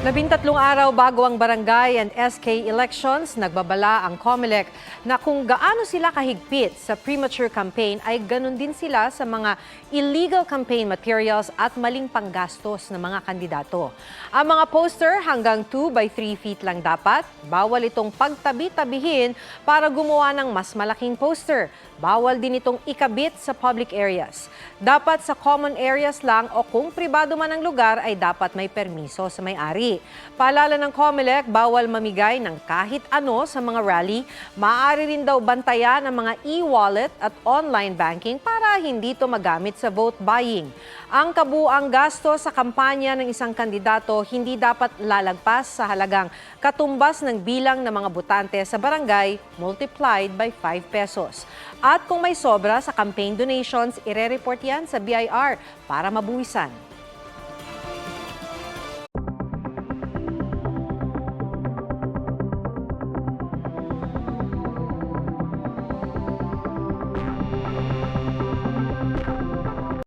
13 araw bago ang barangay and SK elections, nagbabala ang COMELEC na kung gaano sila kahigpit sa premature campaign ay ganun din sila sa mga illegal campaign materials at maling panggastos ng mga kandidato. Ang mga poster hanggang 2 by 3 feet lang dapat, bawal itong pagtabi-tabihin para gumawa ng mas malaking poster. Bawal din itong ikabit sa public areas. Dapat sa common areas lang o kung pribado man ang lugar ay dapat may permiso sa may-ari. Paalala ng COMELEC, bawal mamigay ng kahit ano sa mga rally. Maaari rin daw bantayan ang mga e-wallet at online banking para hindi ito magamit sa vote buying. Ang kabuuang gasto sa kampanya ng isang kandidato hindi dapat lalagpas sa halagang katumbas ng bilang ng mga botante sa barangay multiplied by 5 pesos. At kung may sobra sa campaign donations, ire-report yan sa BIR para mabuwisan.